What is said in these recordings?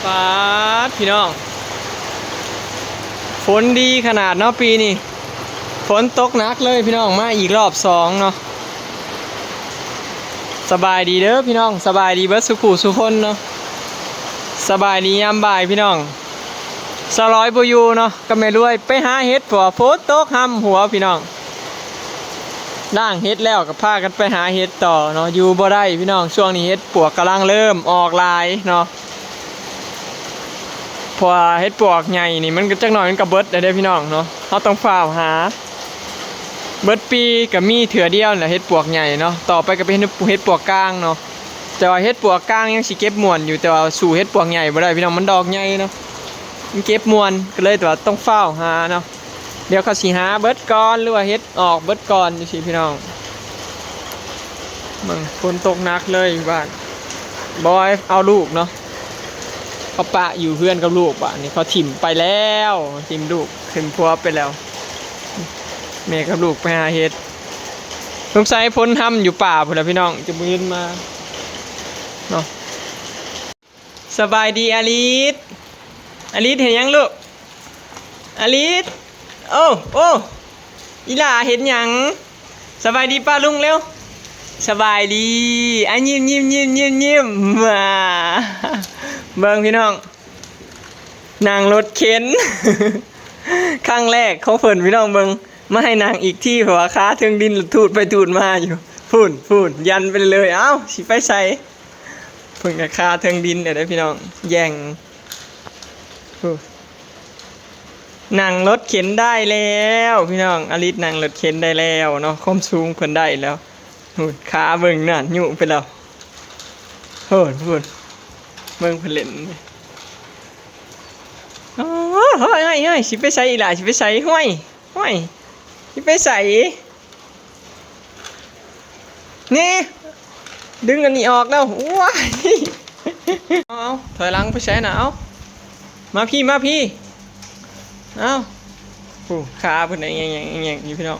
ฟ้าพี่น้องฝนดีขนาดเนาะปีนี้ฝนตกหนักเลยพี่น้องมาอีกรอบสองเนาะสบายดีเด้อพี่น้องสบายดีเบิดสุขุสุคนเนาะสบายดียามบ่ายพี่น้องสลอยบอยู่เนาะก็ไม่รวยไปหาเห็ดผัวฝนตกห้ำหัวพี่น้องด่างเห็ดแล้วก็พากันไปหาเห็ดต่อเนาะอยู่บ่ได้พี่น้องช่วงนี้เห็ดปวกกำลังเริ่มออกลายเนาะพอเห็ดปวกใหญ่นี่มันก็จักหน่อยมันก็เบิดได้พี่น้องเนาะเราต้องฝ่าหาเบิดปีก็มีเถื่อเดียวแหละเห็ดปวกใหญ่เนาะต่อไปก็เป็นเห็ดปวกกลางเนาะแต่ว่าเห็ดปวกกลางยังสิเก็บม่วนอยู่แต่ว่าสู่เห็ดปวกใหญ่บ่ได้พี่น้องมันดอกใหญ่เนาะมันเก็บม่วนก็เลยแต่ว่าต้องเฝ้าหาเนาะเดี๋ยวเขาสิหาเบิดก่อนหรือว่าเห็ดออกเบิดก่อนจังซี่พี่น้องมันฝนตกหนักเลยบ้านบอยเอาลูกเนาะเขาปะอยู่เพื่อนกับลูกบ้านนี่เขาถิ่มไปแล้วถิ่มลูกขึ้นพัวไปแล้วแม่กับลูกไปหาเห็ดสงสัยพ้นทำอยู่ป่าพุ่นละพี่น้องจะมืนมาเนาะสบายดีอลิสอลิสเห็นยังลูกอลิสโอ้อีหล่าเห็นยังสบายดีป้าลุงเร็วสบายดีอ่ะยิ้มมาเบิ่งพี่น้องนั่งรถเข็น ครั้งแรกเขาเพิ่นพี่น้องเบิ่งมาให้นางอีกที่เพราะว่าขาถึงดินทูดไปทูดมาอยู่พูนยันไปเลยเอ้าสิไปใส่เพิ่งกับขาถึงดินเดี๋ยวได้พี่น้องแย่งนั่งรถเข็นได้แล้วพี่น้องอลิสนั่งรถเข็นได้แล้วเนาะความสูงเพิ่นได้แล้วขาเบิ่งนั่นยุ่งไปแล้วพูนเบิ่งเพิ่นเล่นโอ้เฮ้ยสิไปใส่อีหล่ะสิไปใส่ห้วยสิไปใส่นี่ดึงอันนี้ออกแล้วว้ายเอาถอยหลังไปใส่น่ะเอามาพี่เอาขาเพิ่นแง่อยู่พี่น้อง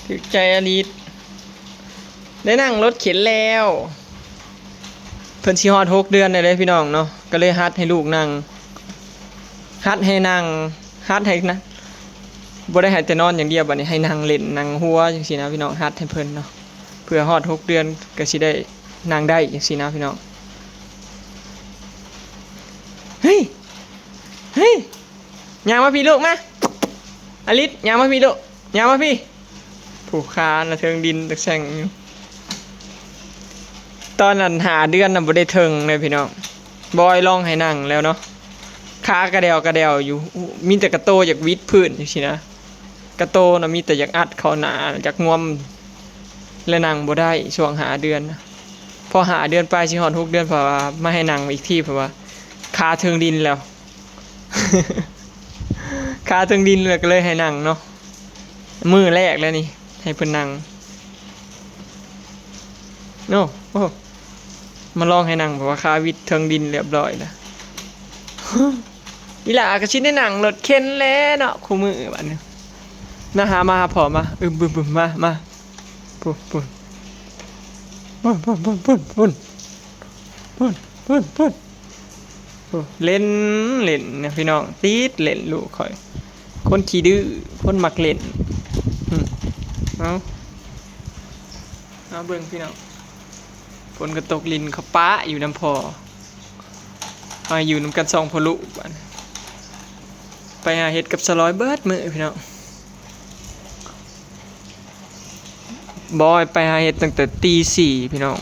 ถึกใจอลิสได้นั่งรถเข็นแล้วเพิ่นสิฮอด6 เดือนได้เลยพี่น้องเนาะก็เลยฮัดให้ลูกนั่งฮัดให้นั่งฮัดให้นะบ่ได้ให้แต่นอนอย่างเดียวบัดนี้ให้นั่งเล่นนั่งหัวจังซี่นะพี่น้องฮัดให้เพิ่นเนาะเพื่อฮอด6 เดือนก็สิได้นั่งได้จังซี่นะพี่น้องเฮ้ยย่างมาพี่ลูกมาอลิสย่างมาพี่ลูกย่างมาพี่ผูกคานละเทิงดินตะแซงอยู่ตอนนั้นหาเดือนน่ะบ่ได้เทิงเลยพี่น้องบอยลองให้นั่งแล้วเนาะขากระเดวอยู่มีแต่กระโตอยากวิดพื้นจังซี่นะกระโตน่ะมีแต่อยากอัดเข้าหน้าอยากง่วมและนั่งบ่ได้ช่วงหาเดือนพอหาเดือนไปสิฮอด6 เดือนเพราะว่ามาให้นั่งอีกทีเพราะว่าขาเทิงดินแล้ว ขาเทิงดินเลยก็เลยให้นั่งเนาะมือแรกแล้วนี่ให้เพิ่นนั่งโอ้มาลองให้นั่งเพราะว่าขาวิดเทิงดินเรียบร้อยแล้วอีหล่าก็ชิได้นั่งรถเข็นแล้วเนาะคู่มือบัดนี้นะหามาพอมาบึมมาปุ่นเล่นนะพี่น้องตีดเล่นลูกข่อยคนขี้ดื้อคนมักเล่นเอาเบิ่งพี่น้องฝนก็ตกลินเขาป้าอยู่น้ำพอมาอยู่น้ำกัน2 พอลุไปหาเห็ดกับสลอยเบิดมือพี่น้องบอยไปหาเห็ดตั้งแต่ตี 4พี่น้อง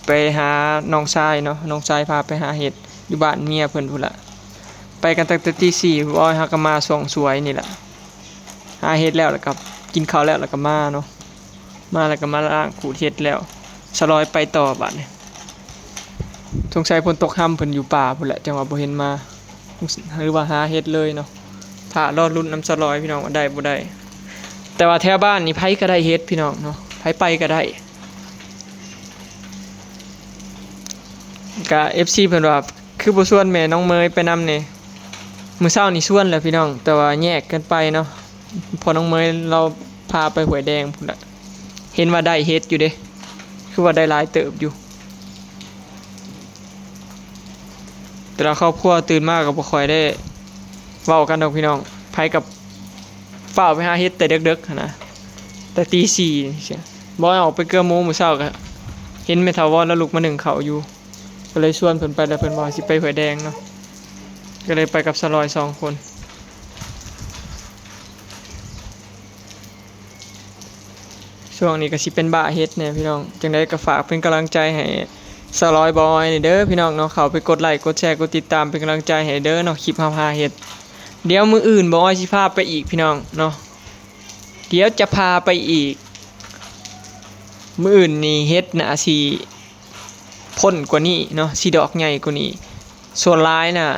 ไปหาน้องชายเนาะน้องชายพาไปหาเห็ดอยู่บ้านเมียเพิ่นพุ่นละไปกันตั้งแต่ตี 4บอยหาก็มาส่องสวยนี่แหละหาเห็ดแล้วกับกินข้าวแล้วก็มาเนาะมาแล้วก็มาล้างขูดเห็ดแล้วสลอยไปต่อบัดนี้สงสัยฝนตกค่ำเพิ่นอยู่ป่าพุ่นแหละจังหวะบ่เห็นมาหรือว่าหาเห็ดเลยเนาะถ้ารอดลุ้นน้ำสลอยพี่น้องได้บ่ได้แต่ว่าแถวบ้านนี่ไผก็ได้เห็ดพี่น้องเนาะไผไปก็ได้ก็ FC เพิ่นว่าคือบ่ชวนแม่น้องเมยไปนำนี่มื้อเช้านี่ชวนแล้วพี่น้องแต่ว่าแยกกันไปเนาะพอน้องเมยเราพาไปห้วยแดงพุ่นน่ะเห็นว่าได้เห็ดอยู่เด้คือว่าได้หลายเติบอยู่ แต่ละครอบครัวตื่นมากก็บ่ค่อยได้เว้ากันดอกพี่น้องไผกับเฝ้าไปหาเฮ็ดแต่ดึกๆหั้นนะแต่ตี4นี่เสียบ่ออกไปเกือบโมงมื้อเช้าก็เห็นแม่ทาวรแล้วลุกมานึ่งข้าวอยู่ก็เลยชวนเพิ่นไปแล้วเพิ่นว่าสิไปห้วยแดงเนาะก็เลยไปกับสลอย2 คนช่วงนี้ก็สิเป็นบ้าเฮ็ดเนี่ยพี่น้องจังได๋ก็ฝากเป็นกำลังใจให้สลอยบอยนี่เด้อพี่น้องเนาะเข้าไปกดไลค์กดแชร์กดติดตามเป็นกำลังใจให้เด้อเนาะคลิปพาเฮ็ดเดี๋ยวมื้ออื่นบอยสิพาไปอีกพี่น้องเนาะเดี๋ยวจะพาไปอีกมื้ออื่นนี่เฮ็ดน่ะสิพ่นกว่านี้เนาะสิดอกใหญ่กว่านี้ส่วนหลายน่ะ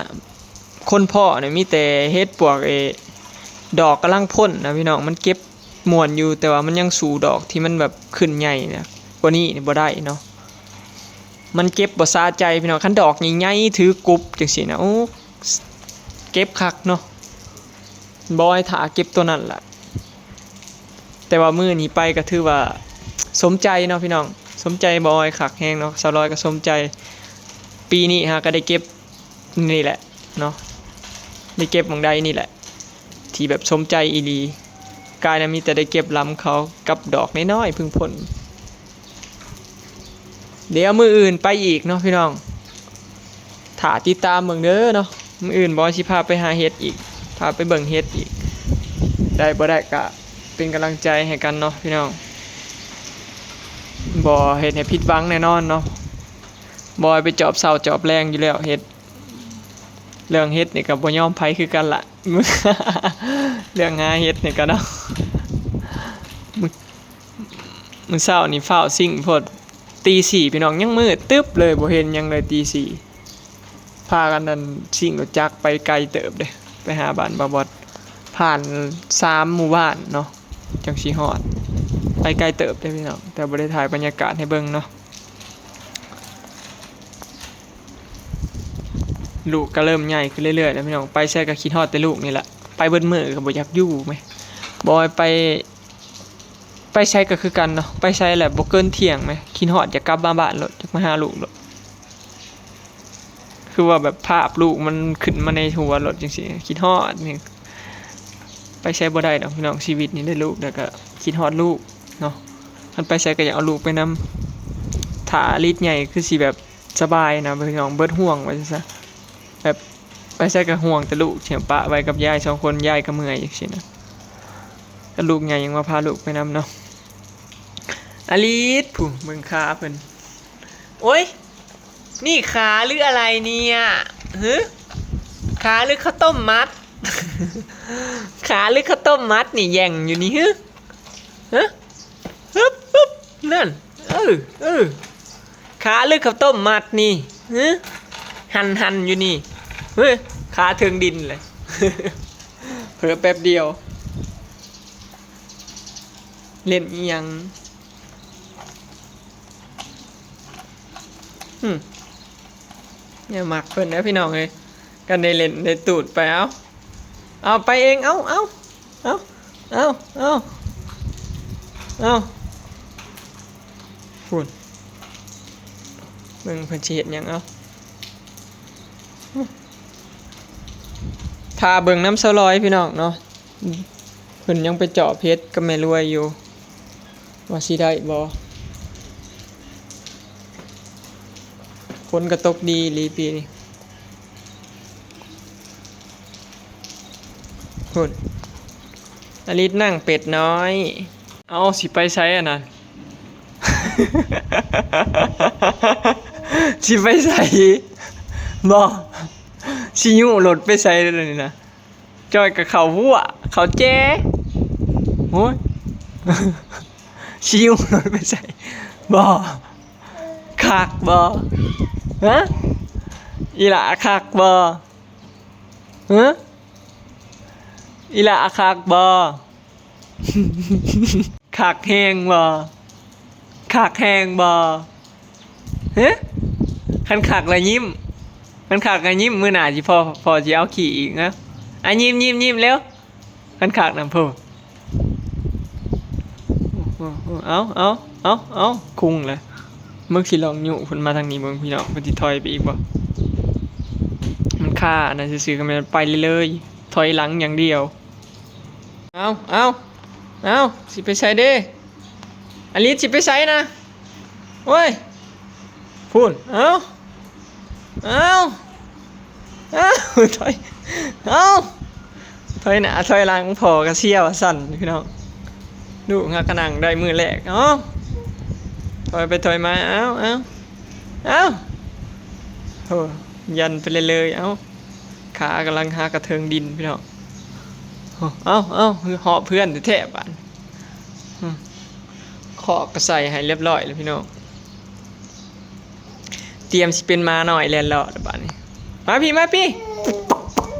คนพ่อน่ะมีแต่เฮ็ดปวกดอกกำลังพ่นนะพี่น้องมันเก็บม่วนอยู่แต่ว่ามันยังสู่ดอกที่มันแบบขึ้นใหญ่นะกว่านี้นี่บ่ได้เนาะมันเก็บบ่ซาใจพี่น้องคันดอกใหญ่ๆถือกรุบจังซี่นะโอ้เก็บคักเนาะบ่ให้ท่าเก็บตัวนั้นล่ะแต่ว่ามื้อนี้ไปก็ถือว่าสมใจเนาะพี่น้องสมใจบ่ให้คักแฮงเนาะสาวร้อยก็สมใจปีนี้ฮะก็ได้เก็บนี่แหละเนาะได้เก็บหม่องใดนี่แหละที่แบบสมใจอีหลีกายน่ะมีแต่ได้เก็บล้ำเขากับดอกน้อยๆพึ่งผลเดี๋ยวมื้ออื่นไปอีกเนาะพี่น้องถ้าติดตามเบิ่งเด้อเนาะมื้ออื่นบ่สิพาไปหาเฮ็ดอีกพาไปเบิ่งเฮ็ดอีกได้บ่ได้ก็เป็นกำลังใจให้กันเนาะพี่น้องบ่เฮ็ดให้ผิดหวังแน่นอนเนาะบ่ไปจอบเช้าจอบแรงอยู่แล้วเฮ็ดเรื่องเฮ็ดนี่ก็บ่ยอมไผคือกันล่ะ เรื่องหาเฮ็ดนี่ก็เนาะมื้อเช้านี่ฟ้าวซิ่งโพดตี4พี่น้องยังมืดตึ๊บเลยบ่เห็นหยังเลยตี4พากันนั่นซิ่งรถจักรไปไกลเติบเด้ไปหาบ้านบ่บอดผ่าน3หมู่บ้านเนาะจังสิฮอดไปไกลเติบเด้พี่น้องแต่บ่ได้ถ่ายบรรยากาศให้เบิ่งเนาะลูกก็เริ่มใหญ่ขึ้นเรื่อยๆแล้วพี่น้องไปใช้ก็คิดฮอดแต่ลูกนี่แหละไปเบิดมื้อก็บ่อยากอยู่แหมบ่ไปใช้ก็คือกันเนาะไปใช้แหละบ่เกินเที่ยงแหมคิดฮอดอยากกลับมาบ้านโลดอยากมาหาลูกโลดคือว่าแบบภาพลูกมันขึ้นมาในหัวโลดจังซี่คิดฮอดนี่ไปใช้บ่ได้ดอกพี่น้องชีวิตนี้ได้ลูกแล้วก็คิดฮอดลูกเนาะมันไปใช้ก็อยากเอาลูกไปนำถ้าลิดใหญ่คือสิแบบสบายนะพี่น้องเบิดห่วงไว้ซะแบบไปใช้ก็ห่วงแต่ลูกเฉียมปะไว้กับยาย2 คนยายก็เมื่อยจังซี่นะก็ลูกใหญ่ยังมาพาลูกไปนำเนาะอลิสผู้เบิ่งขาเพิ่นโอ๊ยนี่ขาหรืออะไรเนี่ยฮึขาหรือข้าวต้มมัด ขาหรือข้าวต้มมัดนี่แย่งอยู่นี่ฮึฮะฮึบฮึบนั่นขาหรือข้าวต้มมัดนี่ฮึหันอยู่นี่เฮ้ยขาถึงดินเลย เผลอแป๊บเดียวเล่นอีหยังเนี่ยมักเพิ่นนะพี่น้องเอ้ยกันได้เล่นได้ตูดไปเอาไปเองเอาฝุ่นเบิ่งเพิ่นสิเฮ็ดหยังเอาถ้าเบิ่งน้ำสลอยพี่น้องเนาะเพิ่นยังไปเจาะเพชรกับแม่รวยอยู่ว่าสิได้บ่ฝนก็ตกดีลีปีนี้หุ่นอลิศนั่งเป็ดน้อยเอาสิไปไสอ่ะนะ สิไปไสบ่สิยู่รถไปไสเลยนี่นะจอยกับเขาหัวเขาแจ้โอ้ย สิยู่รถไปไสบ่คักบ่ฮะอีหล่าคักบ่ฮะอีหล่าคักบ่ คักแฮงบ่คักแฮงบ่ฮะคันคักแล้วยิ้มคันคักแล้วยิ้มมื้อหน้าสิพอสิเอาขี่อีกนะอ่ะยิ้มเร็วคันคักนำพ่อเอาคุ้งเลยมึงสิลองยุเพิ่นมาทางนี้เบิ่งพี่น้องเพิ่นสิถอยไปอีกบ่ ค่านะซื้อๆกันไปเลยถอยหลังอย่างเดียวเอาสิไปใช้เด้อลิสสิไปใช้นะโอ้ยพูนเอาถอยถอยหน้าถอยหลังพอกระเชี่ยวสั่นพี่น้องดูงากระนังได้มือแรกถอยไปถอยมาเอาโหยันไปเลยขากำลังหากระเทิงดินพี่น้องเอาเหาะเพื่อนแทบบ้านขอกกระใส่ให้เรียบร้อยเลยพี่น้องเตรียมสิเป็นมาหน่อยแลนเลาะบ้านนี้มาพี่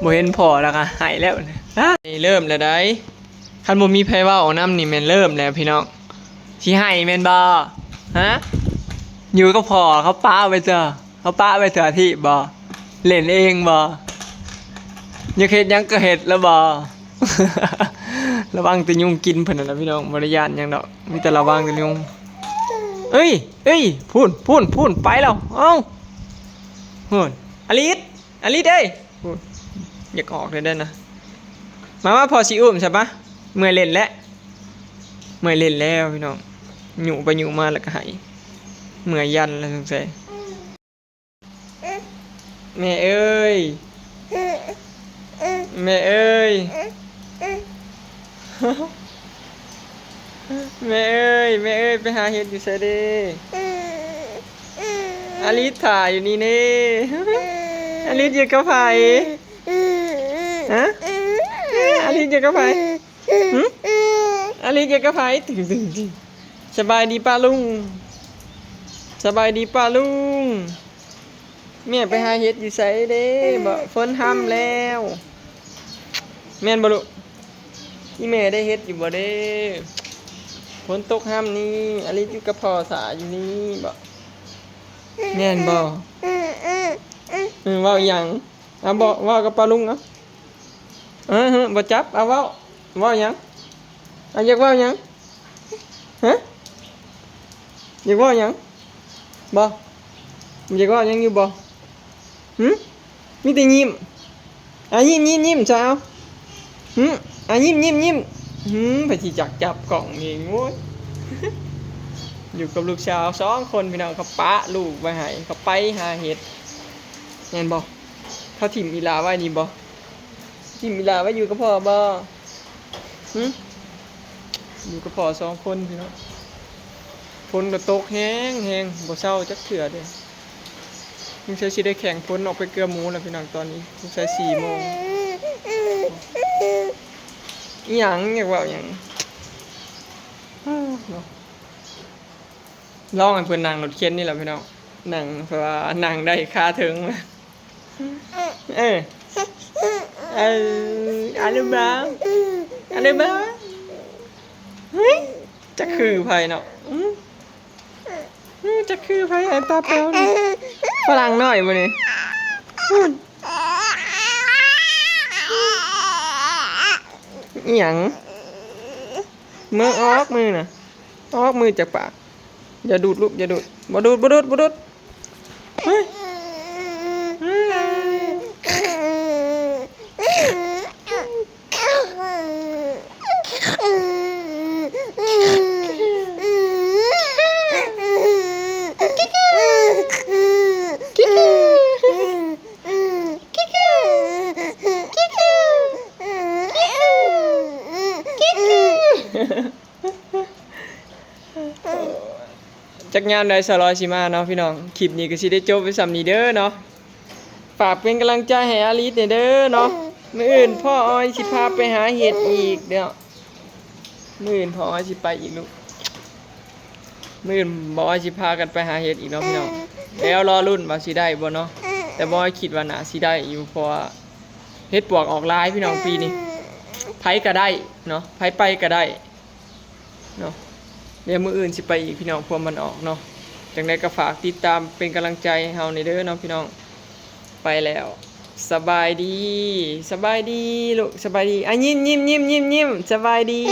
บ่เห็นพอแล้วค่ะหายแล้วนี่เริ่มแล้วได้คันบ่มีไผเว้าน้ำนี่แม่นเริ่มแล้วพี่น้องสิให้แม่นบ่ฮะอยู่ก็พอเขาป้าไปเถอะที่บ่เล่นเองบ่อยากเฮ็ดหยังก็เฮ็ดแล้วบ่ ระวังแต่ยุงกินเพิ่นน่ะพี่น้องบ่ได้ย่านหยังดอกมีแต่ระวังแต่ยุงเอ้ยพูนไปแล้วพูนอลิสเอ้ยอยากออกเลยได้นะมาพอสิอุ้มใช่ปะเมื่อยเล่นแล้วพี่น้องหยุไปหยุมาแล้วก็หายเมื่อยยันแล้วสงสัยแม่เอ้ยแม่เอ้ยไปหาเห็ดอยู่ไสเด้อลิสถ่ายอยู่นี่เน่อลิสอยู่กับไผฮะอลิสอยู่กับไผอลิสอยู่กับไผตึงสบายดีป้าลุงแม่ไปหาเห็ดอยู่ไสเด้บ่ฝนห้ำแล้วแม่นบ่ลูกที่แม่ได้เฮ็ดอยู่บ่เด้ฝนตกห้ำนี่อลิสอยู่กับพ่อสาอยู่นี่บ่แม่นบ่เว้าหยังบ่เว้ากับป้าลุงบ่จับเว้าหยังอยากเว้าหยังฮะอยากเว้าหยังบ่อยากเว้าหยังอยู่บ่มีแต่ยิ้มยิ้มจ้ายิ้มไปที่จับกล่องเองโว้ย อยู่กับลูกสาว2 คนพี่น้องเขาปะลูกไว้ให้เขาไปหาเห็ดแม่นบ่เขาถิ่มอีลาไว้นี่บ่ถิ่มอีลาไว้อยู่กับพ่อบ่อยู่กับพ่อ2 คนพี่น้องฝนก็ตกแห้งบ่เศร้าจักเทื่อเด้มึงใช้สิได้แข่งฝนออกไปเกลือหมูแล้วพี่น้องตอนนี้มึงใช้4 โมงอีหยังอยากเว้าหยังลองให้เพิ่นนั่งรถเข็นนี่แหละพี่น้องนั่งเพราะว่านั่งได้ค่าถึงอะไรบ้างเฮ้ยจะคือไผเนาะจะคือไผไอ้ตาแป๋วนี่ฝรั่งน้อยบ่นี่อีหยังมือออกมือน่ะออกมือจากปากอย่าดูดลูกอย่าดูดบ่ดูดเฮ้ยจักงานได้สลอยสิมาเนาะพี่น้องคลิปนี้ก็สิได้จบไปสำนี้เด้อเนาะฝากเป็นกำลังใจให้อาลิสเด้อเนาะมื้ออื่นพ่ออ้อยสิพาไปหาเห็ดอีกเด้อมื้ออื่นพ่ออ้อยสิไปอีกลูกมื้ออื่นบ่อ้อยสิพากันไปหาเห็ดอีกเนาะพี่น้องแล้วรอรุ่นว่าสิได้บ่เนาะแต่บ่อ้อยคิดว่าน่าสิได้อยู่เพราะว่าเห็ดปวกออกหลายพี่น้องปีนี้ไผก็ได้เนาะไผไปก็ได้เนาะเดี๋ยวมื้ออื่นสิไปอีกพี่น้องพวกมันออกเนาะจังได๋ก็ฝากติดตามเป็นกำลังใจให้เฮาในเด้อเนาะพี่น้องไปแล้วสบายดีลูกสบายดียิ้มสบายดี